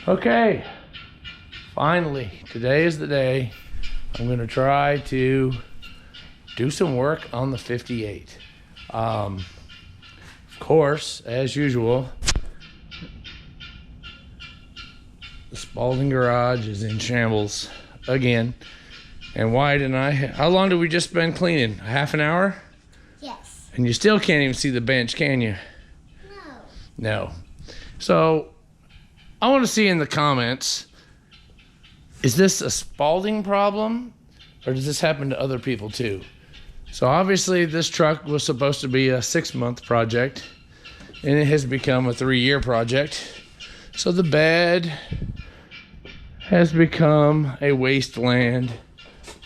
Okay, finally, today is the day. I'm gonna try to do some work on the 58. Of course, as usual, the Spalding garage is in shambles again. And why didn't how long did we just spend cleaning? Half an hour? Yes. And you still can't even see the bench, can you? No. So, I want to see in the comments, is this a Spalding problem? Or does this happen to other people too? So obviously this truck was supposed to be a 6-month project, and it has become a 3-year project. So the bed has become a wasteland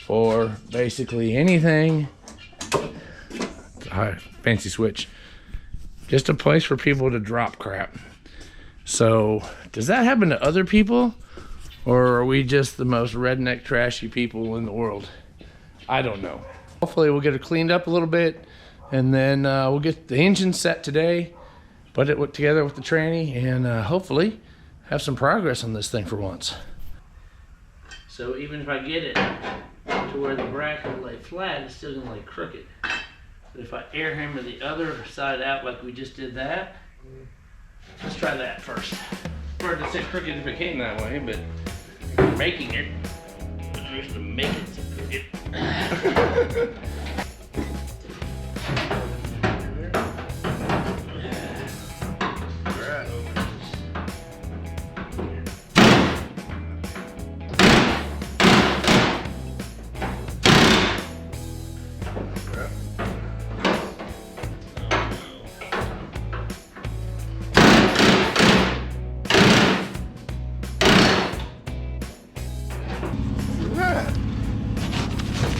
for basically anything. Fancy switch. Just a place for people to drop crap. So does that happen to other people? Or are we just the most redneck trashy people in the world? I don't know. Hopefully we'll get it cleaned up a little bit, and then we'll get the engine set today, put it together with the tranny, and hopefully have some progress on this thing for once. So even if I get it to where the bracket will lay flat, it's still gonna lay crooked. But if I air hammer the other side out like we just did that, let's try that first. Prefer to sit crooked if it came that way, but making it, I'm just gonna make it so crooked.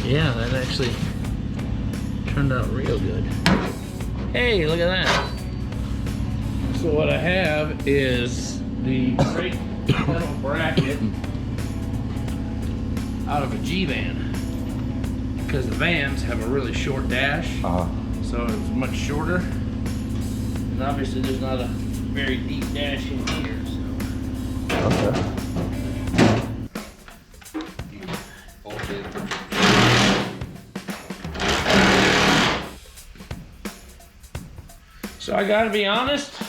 Yeah, that actually turned out real good. Hey, look at that. So what I have is the straight metal bracket out of a G van. Because the vans have a really short dash, so it's much shorter. And obviously there's not a very deep dash in here, so. Okay. So I gotta be honest,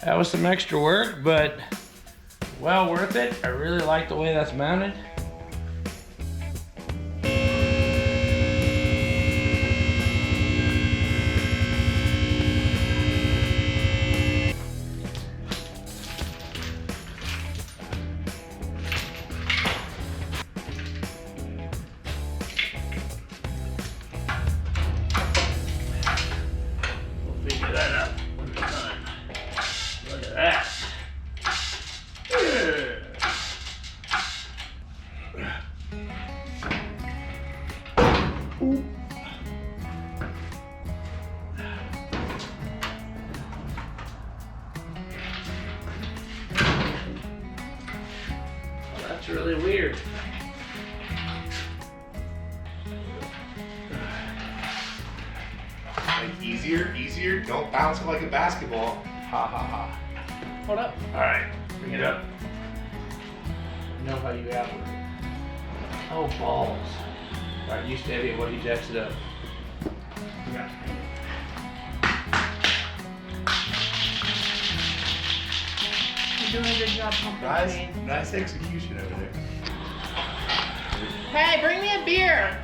that was some extra work, but well worth it. I really like the way that's mounted. That's really weird. Like easier. Don't bounce it like a basketball. Ha ha ha. Hold up. All right, bring it up. I know how you outward it. Oh, balls. All right, you steady it while he jacks it up. Yeah. You're doing a good job pumping. Nice execution over there. Hey, bring me a beer.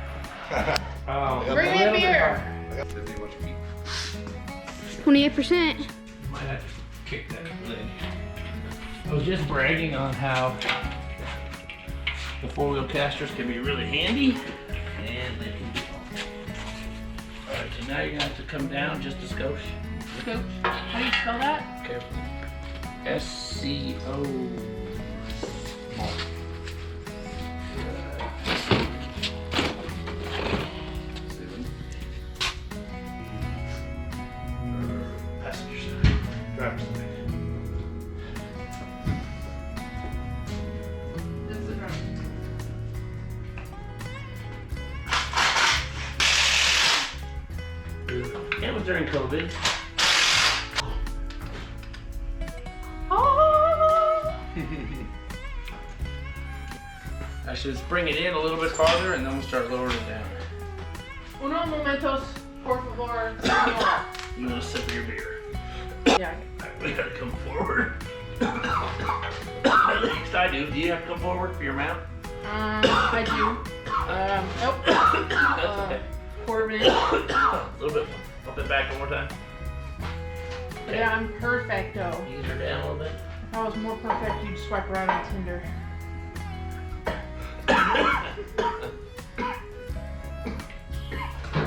Bring me a beer. 28%. You might have to kick that lid. I was just bragging on how the 4-wheel casters can be really handy, and they can do all. Alright, so now you're gonna have to come down just a skosh. Skosh. How do you spell that? Careful. S-C-O. Passenger side. Driver's side. It was during COVID. Oh. should bring it in a little bit farther and then we'll start lowering it down. Uno momentos, por favor. You want a sip of your beer? Yeah. We gotta come forward. At least I do. Do you have to come forward for your mount? I do. Nope. That's okay. Quarter minute. A little bit. Flip it back one more time. Yeah, I'm perfecto. Ease her down a little bit. If I was more perfect, you'd swipe right on Tinder.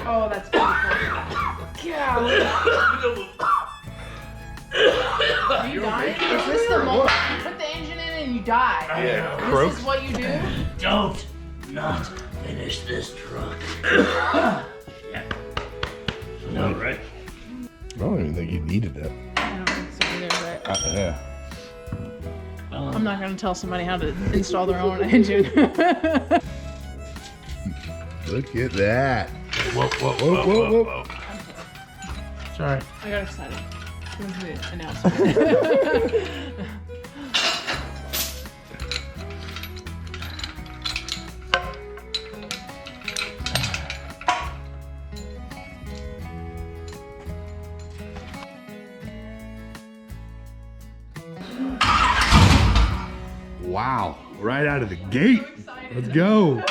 Oh, that's beautiful. Golly. Are you dying? Is this the moment you put the engine in and you die? Yeah. This is what you do? Don't not finish this truck. Yeah. No, right? I don't even think you needed that. I don't think so either, but Yeah. I'm not going to tell somebody how to install their own engine. Look at that. Whoa, whoa, Whoa, whoa, whoa. Sorry. I got excited. When's the announcement? Wow. Right out of the gate. Let's go.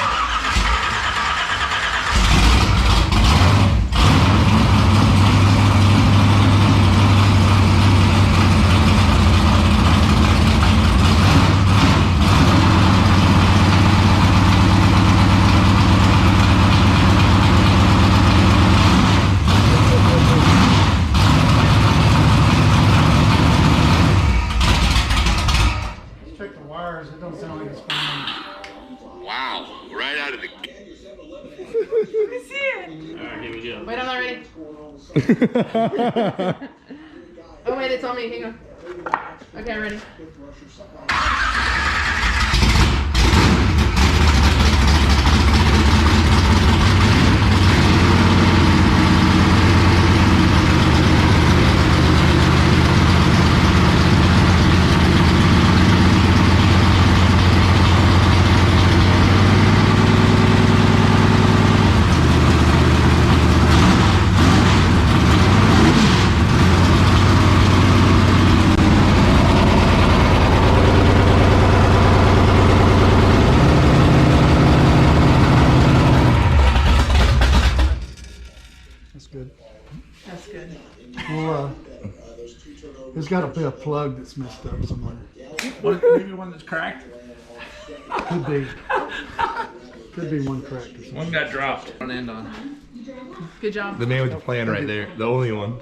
Check the wires, it don't sound like it's fine. Wow. Right out of the gate. Alright, here we go. Wait, I'm not ready. Oh, wait, it's on me. Hang on. Okay, I'm ready. That's good. That's good. Well, there's got to be a plug that's messed up somewhere. Maybe one that's cracked. Could be. Could be one cracked or something. One got dropped. One end on. Good job. The man with the plan right there. The only one.